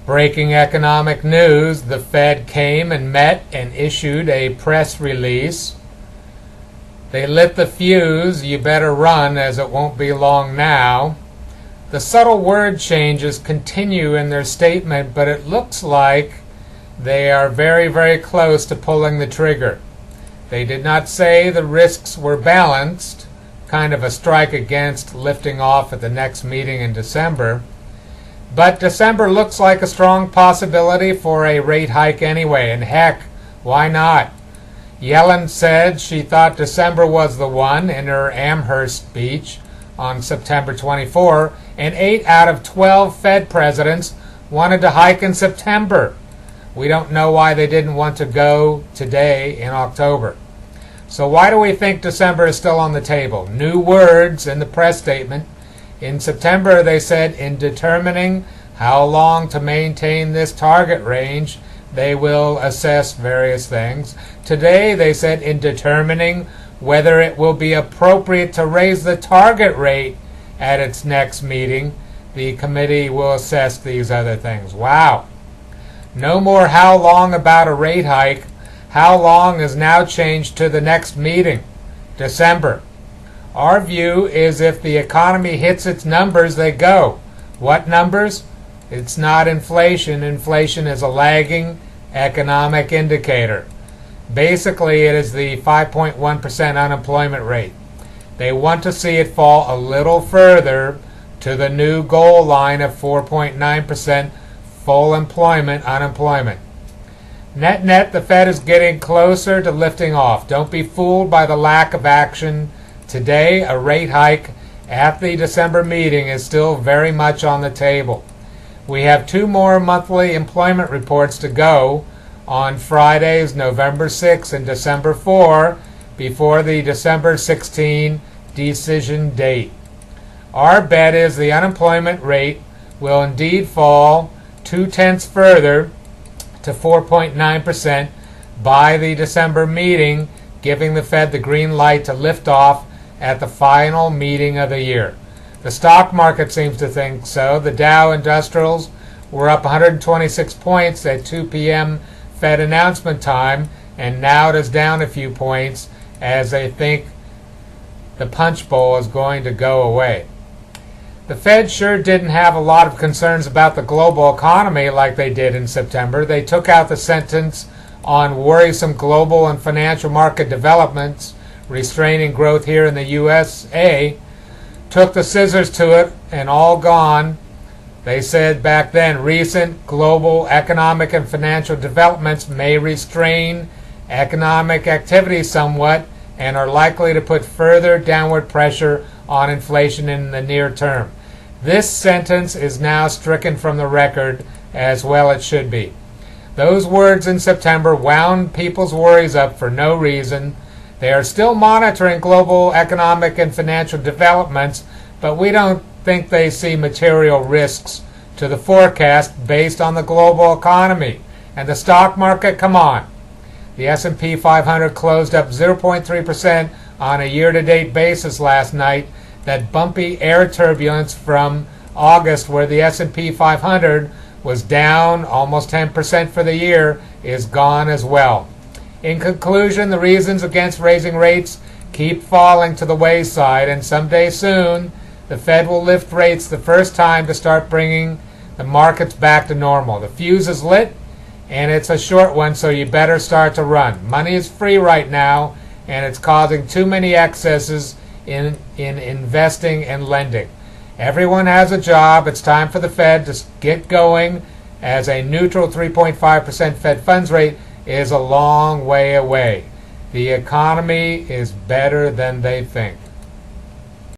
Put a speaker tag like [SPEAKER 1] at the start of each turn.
[SPEAKER 1] Breaking economic news, the Fed came and met and issued a press release. They lit the fuse, you better run as it won't be long now. The subtle word changes continue in their statement, but it looks like they are very, very close to pulling the trigger. They did not say the risks were balanced, kind of a strike against lifting off at the next meeting in December. But December looks like a strong possibility for a rate hike anyway, and heck, why not? Yellen said she thought December was the one in her Amherst speech on September 24, and 8 out of 12 Fed presidents wanted to hike in September. We don't know why they didn't want to go today in October. So why do we think December is still on the table? New words in the press statement. In September, they said in determining how long to maintain this target range, they will assess various things. Today, they said in determining whether it will be appropriate to raise the target rate at its next meeting, the committee will assess these other things. Wow. No more how long about a rate hike. How long is now changed to the next meeting, December. Our view is if the economy hits its numbers, they go. What numbers? It's not inflation. Inflation is a lagging economic indicator. Basically, it is the 5.1% unemployment rate. They want to see it fall a little further to the new goal line of 4.9% full unemployment. Net, the Fed is getting closer to lifting off. Don't be fooled by the lack of action. Today, a rate hike at the December meeting is still very much on the table. We have 2 more monthly employment reports to go on Fridays, November 6 and December 4, before the December 16 decision date. Our bet is the unemployment rate will indeed fall 0.2 further to 4.9% by the December meeting, giving the Fed the green light to lift off at the final meeting of the year. The stock market seems to think so. The Dow Industrials were up 126 points at 2 p.m. Fed announcement time, and now it is down a few points as they think the punch bowl is going to go away. The Fed sure didn't have a lot of concerns about the global economy like they did in September. They took out the sentence on worrisome global and financial market developments, restraining growth here in the USA, took the scissors to it, and all gone. They said back then, recent global economic and financial developments may restrain economic activity somewhat and are likely to put further downward pressure on inflation in the near term. This sentence is now stricken from the record, as well it should be. Those words in September wound people's worries up for no reason. They are still monitoring global economic and financial developments, but we don't think they see material risks to the forecast based on the global economy. And the stock market, come on. The S&P 500 closed up 0.3% on a year-to-date basis last night. That bumpy air turbulence from August, where the S&P 500 was down almost 10% for the year, is gone as well. In conclusion, the reasons against raising rates keep falling to the wayside, and someday soon the Fed will lift rates the first time to start bringing the markets back to normal. The fuse is lit, and it's a short one, so you better start to run. Money is free right now, and it's causing too many excesses in investing and lending. Everyone has a job. It's time for the Fed to get going, as a neutral 3.5% Fed funds rate is a long way away. The economy is better than they think.